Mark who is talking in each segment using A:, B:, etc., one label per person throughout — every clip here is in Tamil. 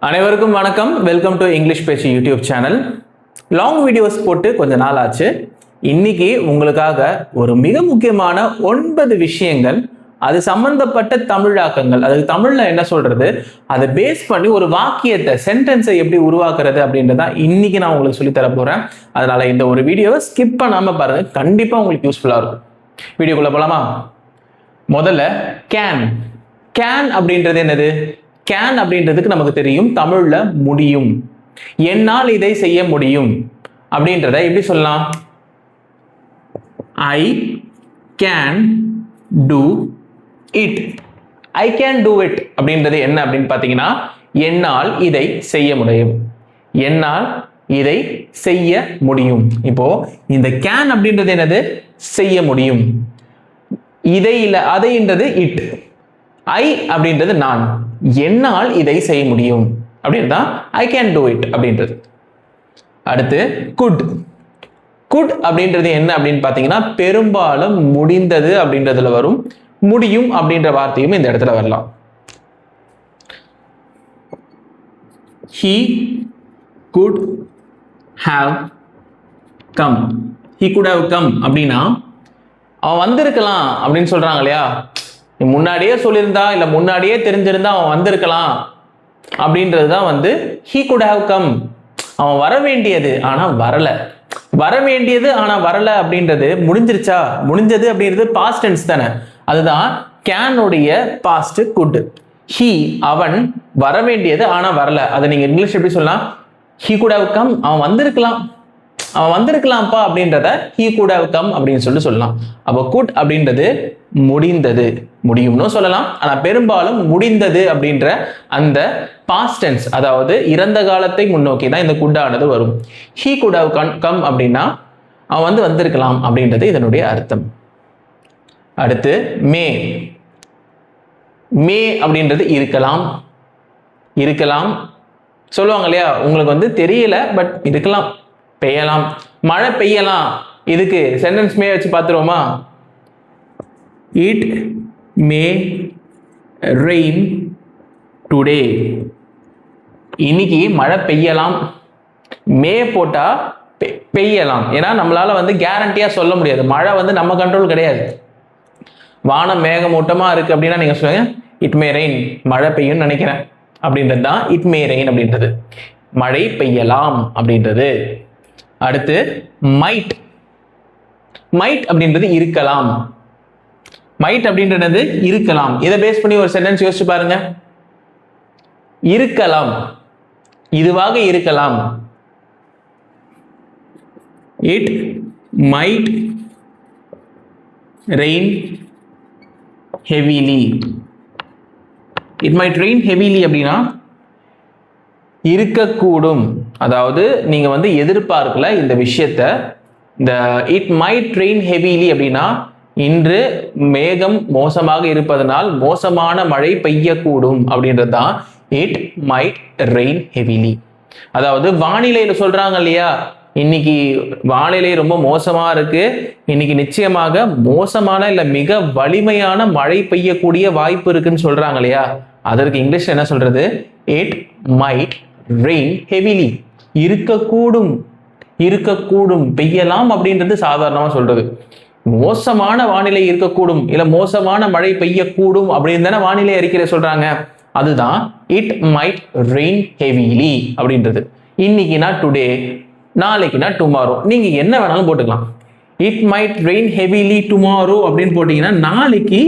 A: அனைவருக்கும் வணக்கம். வெல்கம் டு இங்கிலீஷ் பேச்சு யூடியூப் சேனல். லாங் வீடியோஸ் போட்டு கொஞ்ச நாள் ஆச்சு. இன்னைக்கு உங்களுக்காக ஒரு மிக முக்கியமான 9 விஷயங்கள், அது சம்பந்தப்பட்ட தமிழாக்கங்கள், அது தமிழ்ல என்ன சொல்றது, அதை பேஸ் பண்ணி ஒரு வாக்கியத்தை, சென்டென்ஸை எப்படி உருவாக்குறது அப்படின்றத இன்னைக்கு நான் உங்களுக்கு சொல்லி தர போறேன். அதனால இந்த ஒரு வீடியோவை ஸ்கிப் பண்ணாம பாருங்க, கண்டிப்பா உங்களுக்கு யூஸ்ஃபுல்லா இருக்கும். வீடியோக்குள்ள போலாமா? முதல்ல கேன். கேன் அப்படின்றது என்னது? கேன் அப்படின்றதுக்கு நமக்கு தெரியும், தமிழ்ல முடியும். என்னால் இதை செய்ய முடியும் அப்படின்றத எப்படி சொல்லலாம்? I can do it. I can do it அப்படின்றது என்ன அப்படின்னு பார்த்தீங்கன்னா, என்னால் இதை செய்ய முடியும். என்னால் இதை செய்ய முடியும். இப்போ இந்த கேன் அப்படின்றது என்னது? செய்ய முடியும். இதை இல்லை, அதைன்றது இட். ஐ அப்படின்றது நான். என்னால் இதை செய்ய முடியும் அப்படின்றதா ஐ கேன் டூ இட் அப்படின்றது. அடுத்து குட். குட் அப்படின்றது என்ன அப்படின்னு பார்த்தீங்கன்னா, பெரும்பாலும் முடிந்தது அப்படின்றதுல வரும். முடியும் அப்படின்ற வார்த்தையும் இந்த இடத்துல வரலாம். He could have come. He could have come அப்படின்னா அவன் வந்திருக்கலாம் அப்படின்னு சொல்றாங்க இல்லையா? முன்னாடியே சொல்லியிருந்தா இல்ல முன்னாடியே தெரிஞ்சிருந்தா அவன் வந்திருக்கலாம் அப்படின்றது தான் வந்து he could have come. அவன் வர வேண்டியது ஆனா வரல. வர வேண்டியது ஆனா வரல அப்படின்றது முடிஞ்சிருச்சா? முடிஞ்சது அப்படின்றது பாஸ்ட் டென்ஸ் தானே. அதுதான் கேனுடைய பாஸ்ட் could. he அவன் வர வேண்டியது ஆனா வரல. அதை நீங்க இங்கிலீஷ் எப்படி சொல்லலாம்? he could have come. அவன் வந்திருக்கலாம், அவன் வந்திருக்கலாம்ப்பா அப்படின்றத he could have come அப்படின்னு சொல்லலாம். அப்போ could அப்படின்றது முடிந்தது, முடியும்னு சொல்லலாம். ஆனா பெரும்பாலும் முடிந்தது அப்படின்ற அந்த பாஸ்ட் டென்ஸ், அதாவது இறந்த காலத்தை முன்னோக்கி தான் இந்த could ஆனது வரும். he could have come அப்படின்னா அவன் வந்திருக்கலாம் அப்படின்றது இதனுடைய அர்த்தம். அடுத்து மே. மே அப்படின்றது இருக்கலாம். இருக்கலாம் சொல்லுவாங்க இல்லையா? உங்களுக்கு தெரியல, பட் இருக்கலாம். பெய்யலாம், மழை பெய்யலாம். இதுக்கு சென்டென்ஸ் மே வச்சு பார்த்துருவோமா? It may rain today. இன்னைக்கு மழை பெய்யலாம். மே போட்டா பெய்யலாம். ஏன்னா நம்மளால கேரண்டியா சொல்ல முடியாது. மழை நம்ம கண்ட்ரோல் கிடையாது. வானம் மேகமூட்டமா இருக்கு அப்படின்னா நீங்க சொல்லுங்க இட் மே ரெயின், மழை பெய்யும்னு நினைக்கிறேன் அப்படின்றது தான் இட் மே ரெயின் அப்படின்றது. மழை பெய்யலாம் அப்படின்றது. அடுத்து மைட். மைட் அப்படின்றது இருக்கலாம். மைட் அப்படின்றது இருக்கலாம். இதை பேஸ் பண்ணி ஒரு சென்டென்ஸ் யோசிச்சு பாருங்க. இருக்கலாம், இதுவாக இருக்கலாம். It might rain heavily. It might rain heavily அப்படின்னா இருக்கக்கூடும். அதாவது நீங்க எதிர்பார்க்கல இந்த விஷயத்த. இந்த இட் மைட் ரெயின் ஹெவிலி அப்படின்னா இன்று மேகம் மோசமாக இருப்பதனால் மோசமான மழை பெய்யக்கூடும் அப்படின்றது தான் இட் மைட் ரெயின் ஹெவிலி. அதாவது வானிலையில சொல்றாங்க இல்லையா, இன்னைக்கு வானிலை ரொம்ப மோசமா இருக்கு, இன்னைக்கு நிச்சயமாக மோசமான இல்ல மிக வலிமையான மழை பெய்யக்கூடிய வாய்ப்பு இருக்குன்னு சொல்றாங்க இல்லையா? அதற்கு இங்கிலீஷ் என்ன சொல்றது? It might rain heavily. இருக்கக்கூடும், இருக்கக்கூடும், பெய்யலாம் அப்படின்றது சாதாரணமா சொல்றது. மோசமான வானிலை இருக்கக்கூடும் இல்ல மோசமான மழை பெய்யக்கூடும் அப்படின்னு தானே வானிலை அறிக்கை சொல்றாங்க. அதுதான் இட் மைட் ரெயின் ஹெவிலி அப்படின்றது. இன்னைக்குனா டுடே, நாளைக்குனா டுமாரோ, நீங்க என்ன வேணாலும் போட்டுக்கலாம். It might rain heavily tomorrow அப்படின்னு போட்டீங்கன்னா நாளைக்கு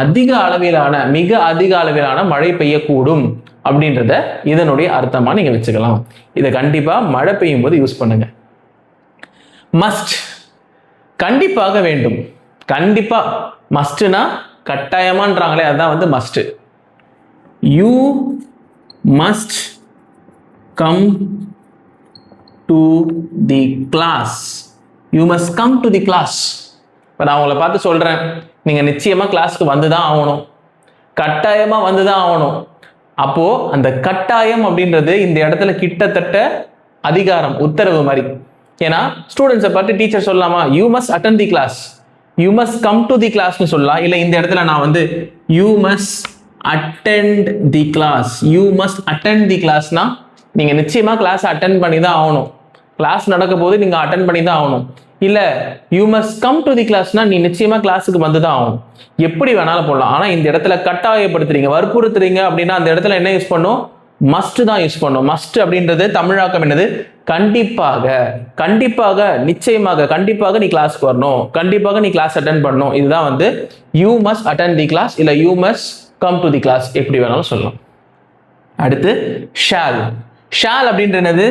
A: அதிக அளவிலான, மிக அதிக அளவிலான மழை பெய்யக்கூடும் அப்படின்றத இதனுடைய அர்த்தமா நீங்க வச்சுக்கலாம். இதை கண்டிப்பா மழை பெய்யும் போது யூஸ் பண்ணுங்க. மஸ்ட், கண்டிப்பாக வேண்டும். கண்டிப்பா, மஸ்ட்னா கட்டாயமான்றாங்களே, அதுதான் must. You must come to the class. You must come to the class. இப்போ நான் உங்களை பார்த்து சொல்றேன், நீங்க நிச்சயமா கிளாஸ்க்கு வந்துதான் ஆகணும், கட்டாயமா வந்துதான் ஆகணும். அப்போ அந்த கட்டாயம் அப்படின்றது இந்த இடத்துல கிட்டத்தட்ட அதிகாரம், உத்தரவு மாதிரி. ஏன்னா ஸ்டூடெண்ட்ஸை பார்த்து டீச்சர் சொல்லலாமா? You must attend the class, you must come to the கிளாஸ்னு சொல்லலாம். இல்லை இந்த இடத்துல நான் you must attend the class. You must attend the class. னா நீங்க நிச்சயமா கிளாஸ் அட்டென்ட் பண்ணி தான் ஆகணும். கிளாஸ் நடக்க போது நீங்க அட்டென்ட் பண்ணி தான் ஆகணும். இல்ல you must come to the கிளாஸ்னா நீ நிச்சயமா கிளாஸுக்கு வந்து தான் ஆகணும். எப்படி வேணாலும் போடலாம். ஆனா இந்த இடத்துல கட்டாயப்படுத்துறீங்க, வற்புறுத்துறீங்க அப்படின்னா அந்த இடத்துல என்ன யூஸ் பண்ணும்? மஸ்ட் தான் யூஸ் பண்ணும். மஸ்ட் அப்படின்றது தமிழாக்கம் என்னது? கண்டிப்பாக, கண்டிப்பாக, நிச்சயமாக, கண்டிப்பாக நீ கிளாஸ்க்கு வரணும், கண்டிப்பாக நீ கிளாஸ் அட்டென்ட் பண்ணணும். இதுதான் வந்து you must attend the class, இல்ல you must come to the class, எப்படி வேணாலும் சொல்லலாம். அடுத்து ஷால். ஷால் அப்படின்றது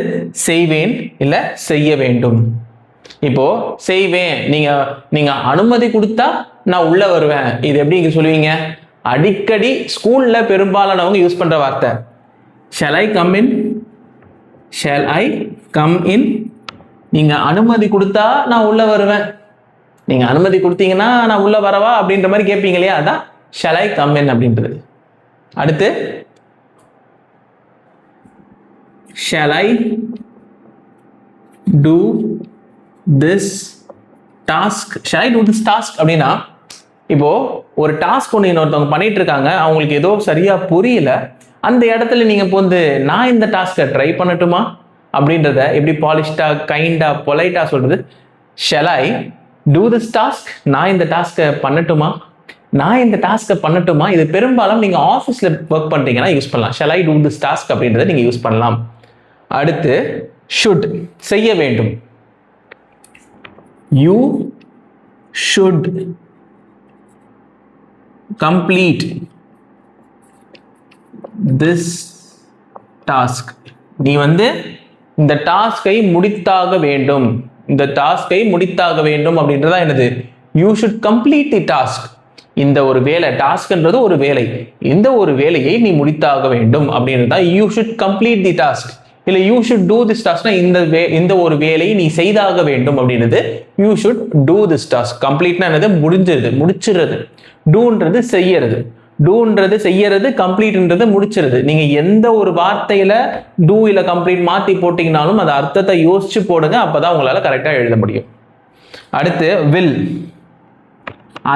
A: செய்வேன் இல்ல செய்ய வேண்டும். இப்போ செய்வேன், நீங்க அனுமதி கொடுத்தா நான் உள்ள வருவேன். இது எப்படி இங்க சொல்லுவீங்க? அடிக்கடி ஸ்கூல்ல பெரும்பாலானவங்க யூஸ் பண்ற வார்த்தை. Shall I come in? Shall I come in? நீங்க அனுமதி கொடுத்தா நான் உள்ள வருவேன். நீங்க அனுமதி கொடுத்தீங்கன்னா நான் உள்ள வரவா அப்படின்ற மாதிரி கேட்பீங்க இல்லையா? அதான் shall I come in அப்படின்றது. அடுத்து shall I do this task? Shall I do this task அப்படின்னா இப்போ ஒரு டாஸ்க் ஒன்று இன்னொருத்தவங்க பண்ணிட்டு இருக்காங்க, அவங்களுக்கு ஏதோ சரியா புரியல, அந்த இடத்துல நீங்க வந்து நான் இந்த டாஸ்கை ட்ரை பண்ணட்டுமா அப்படின்றத எப்படி பாலிஷ்டா, கைண்டா, பொலைட்டா சொல்றது? shall I do this task? நான் இந்த டாஸ்கை பண்ணட்டுமா, நான் இந்த டாஸ்கை பண்ணட்டுமா. இது பெரும்பாலும் நீங்க ஆஃபீஸ்ல ஒர்க் பண்றீங்கன்னா யூஸ் பண்ணலாம். shall I do this task அப்படின்றத நீங்க யூஸ் பண்ணலாம். அடுத்து should, செய்ய வேண்டும். you should complete this task. நீ வந்து இந்த டாஸ்கை முடித்தாக வேண்டும், இந்த டாஸ்கை முடித்தாக வேண்டும் அப்படின்றதா என்னது? you should complete the task. இந்த ஒரு வேலை, டாஸ்க்ன்றது ஒரு வேலை, இந்த ஒரு வேலையை நீ முடித்தாக வேண்டும் அப்படின்றதா you should complete the task. இல்ல you should do this task, இந்த ஒரு வேலையை நீ செய்தாக வேண்டும் அப்படின்றது you should do this task. கம்ப்ளீட்னா என்னது? முடிச்சிருது. டூன்றது செய்யறது, டூன்றது செய்யறது, கம்ப்ளீட்ன்றது முடிச்சிருது. நீங்க எந்த ஒரு வார்த்தையில டூ இல்ல கம்ப்ளீட் மாத்தி போட்டீங்கனாலும் அது அர்த்தத்தை யோசிச்சு போடுங்க, அப்பதான் உங்களால கரெக்டா எழுத முடியும். அடுத்து will.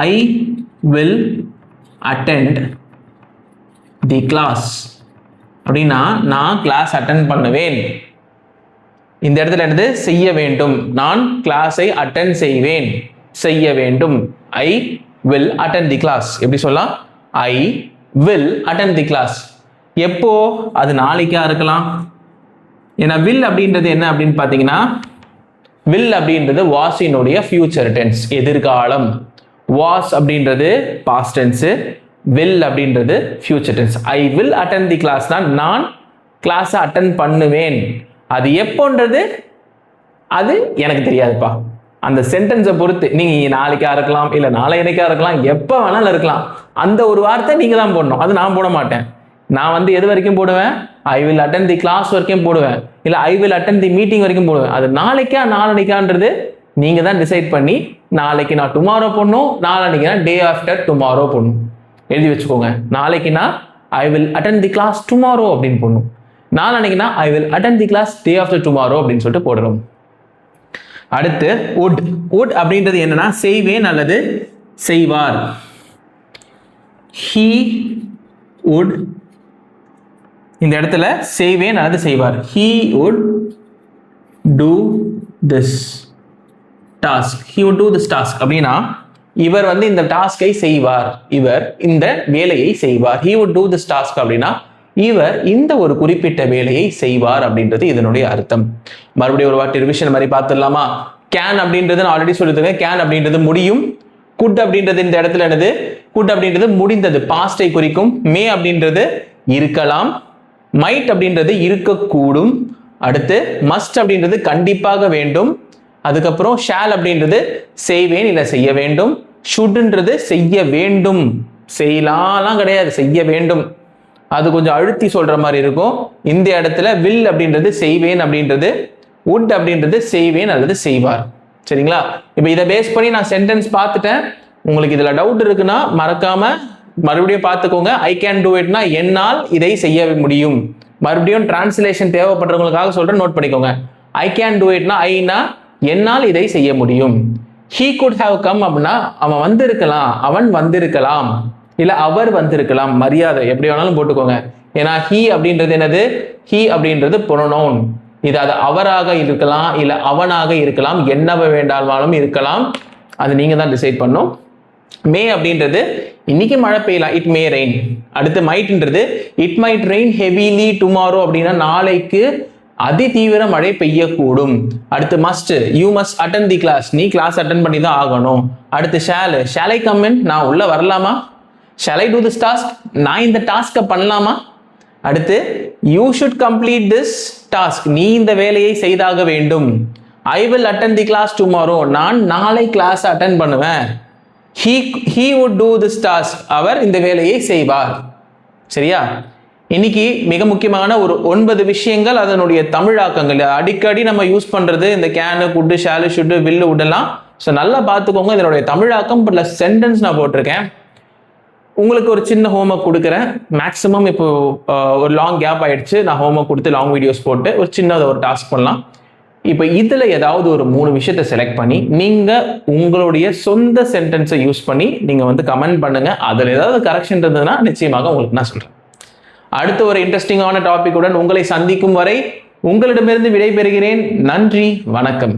A: I will attend the class அப்படின்னா நான் கிளாஸ் அட்டென்ட் பண்ணுவேன். இந்த இடத்துல என்னது? செய்ய வேண்டும். நான் கிளாஸை அட்டென்ட் செய்வேன், செய்ய வேண்டும். I will attend the class. எப்படி சொல்லலாம்? I will attend the class. எப்போ? அது நாளைக்கா இருக்கலாம். ஏன்னா will அப்படின்றது என்ன அப்படின்னு பார்த்தீங்கன்னா, will அப்படின்றது வாஸினுடைய ஃபியூச்சர் டென்ஸ், எதிர்காலம். வாஸ் அப்படின்றது பாஸ்ட் டென்ஸ், will அப்படின்றது future tense. I will attend the class நான் கிளாஸை அட்டென்ட் பண்ணுவேன். அது எப்போன்றது அது எனக்கு தெரியாதுப்பா. அந்த சென்டென்ஸை பொறுத்து நீங்க நாளைக்கா இருக்கலாம், இல்ல நாளைக்கா இருக்கலாம், எப்போ வேணாலும் இருக்கலாம். அந்த ஒரு வார்த்தை நீங்க தான் போடணும், அது நான் போட மாட்டேன். நான் வந்து எது வரைக்கும் போடுவேன்? I will attend the class வரைக்கும் போடுவேன், இல்ல I will attend the meeting வரைக்கும் போடுவேன். அது நாளைக்கா நாளைக்கான்றது நீங்க தான் டிசைட் பண்ணி, நாளைக்கு நான் டுமாரோ போடணும், நாளைக்குனா டே ஆஃப்டர் டுமாரோ போடணும். எழுதி வச்சுக்கோங்க. நாளைக்குனா I will attend the class tomorrow அப்படின்னு போடணும், நாளைக்குனா I will attend the class day after tomorrow அப்படின்னு சொல்லிட்டு போடணும். அடுத்து would. would அப்படின்றது என்னன்னா செய்வேன் அல்லது செய்வார். he would, இந்த இடத்துல செய்வேன் அல்லது செய்வார். he would do this task. he would do this task அப்படின்னா இவர் வந்து இந்த டாஸ்கை செய்வார், இவர் இந்த வேலையை செய்வார். he would do this task அப்படின்னா இவர் இந்த ஒரு குறிப்பிட்ட வேலையை செய்வார் அப்படின்றது இதனுடைய அர்த்தம். மறுபடியும் ஒரு வாட்டி ரிவிஷன் மாதிரி பார்த்துடலாமா? கேன் அப்படின்றது நான் ஆல்ரெடி சொல்லியிருக்கேன். கேன் அப்படின்றது முடியும். குட் அப்படின்றது இந்த இடத்துல என்னது? குட் அப்படின்றது முடிந்தது, பாஸ்டை குறிக்கும். மே அப்படின்றது இருக்கலாம். மைட் அப்படின்றது இருக்கக்கூடும். அடுத்து மஸ்ட் அப்படின்றது கண்டிப்பாக வேண்டும். அதுக்கப்புறம் ஷால் அப்படின்றது செய்வேன் இல்ல செய்ய வேண்டும். ஷுட்ன்றது செய்ய வேண்டும், செய்யலாம் கிடையாது, செய்ய வேண்டும். அது கொஞ்சம் அழுத்தி சொல்ற மாதிரி இருக்கும். இந்த இடத்துல will அப்படின்றது செய்வேன் அப்படின்றது, would அப்படின்றது செய்வேன் அல்லது செய்வார். சரிங்களா? இப்போ இதை பேஸ் பண்ணி நான் சென்டென்ஸ் பார்த்துட்டேன். உங்களுக்கு இதுல டவுட் இருக்குன்னா மறக்காம மறுபடியும் பார்த்துக்கோங்க. ஐ கேன் டூ இட்னா என்னால் இதை செய்ய முடியும். மறுபடியும் டிரான்ஸ்லேஷன் தேவைப்படுறவங்களுக்காக சொல்றேன், நோட் பண்ணிக்கோங்க. ஐ கேன் டூ இட்னா ஐனா என்னால் இதை செய்ய முடியும். he could have come அப்படின்னா அவன் வந்திருக்கலாம், அவன் வந்திருக்கலாம். இல்ல அவர் வந்திருக்கலாம், மரியாதை எப்படி வேணாலும் போட்டுக்கோங்க. ஏன்னா he அப்படின்றது என்னது, he அப்படின்றது pronoun. இது அது அவராக இருக்கலாம், இல்ல அவனாக இருக்கலாம், என்னவ வேண்டாலும் இருக்கலாம். அது நீங்க தான் டிசைட் பண்ணும். மே அப்படின்றது இன்னைக்கு மழை பெய்யலாம், இட் மே ரெயின். அடுத்து மைட்ன்றது it might rain heavily tomorrow அப்படின்னா நாளைக்கு அதி தீவிர மழை பெய்யக்கூடும். அடுத்து must, you must attend the class, நீ கிளாஸ் அட்டன் பண்ணி தான் ஆகணும். அடுத்து ஷால் ஐ கம் இன், நான் உள்ள வரலாமா? Shall I do this task, நான் இந்த டாஸ்கை பண்ணலாமா? அடுத்து you should complete this task, நீ இந்த வேலையை செய்தாக வேண்டும். I will attend the class tomorrow, நான் நாளை கிளாஸ் அட்டன் பண்ணுவேன். he would do this task, அவர் இந்த வேலையை செய்வார். சரியா? இன்னைக்கு மிக முக்கியமான ஒரு 9 விஷயங்கள், அதனுடைய தமிழாக்கங்கள். அடிக்கடி நம்ம யூஸ் பண்றது இந்த கேனு, குட்டு, ஷாலு, ஷுட்டு, வில்லு, உடலாம். ஸோ நல்லா பார்த்துக்கோங்க. இதனுடைய தமிழாக்கம் ப்ளஸ் சென்டென்ஸ் நான் போட்டிருக்கேன். உங்களுக்கு ஒரு சின்ன ஹோம்ஒர்க் கொடுக்குறேன். மேக்ஸிமம் இப்போ ஒரு லாங் கேப் ஆயிடுச்சு, நான் ஹோம்ஒர்க் கொடுத்து லாங் வீடியோஸ் போட்டு ஒரு சின்னதை ஒரு டாஸ்க் பண்ணலாம். இப்போ இதில் ஏதாவது ஒரு 3 விஷயத்தை செலக்ட் பண்ணி நீங்கள் உங்களுடைய சொந்த சென்டென்ஸை யூஸ் பண்ணி நீங்கள் வந்து கமெண்ட் பண்ணுங்கள். அதில் ஏதாவது கரெக்ஷன் இருந்ததுன்னா நிச்சயமாக உங்களுக்கு நான் சொல்கிறேன். அடுத்த ஒரு இன்ட்ரெஸ்டிங்கான டாபிக்குடன் உங்களை சந்திக்கும் வரை உங்களிடமிருந்து விடைபெறுகிறேன். நன்றி, வணக்கம்.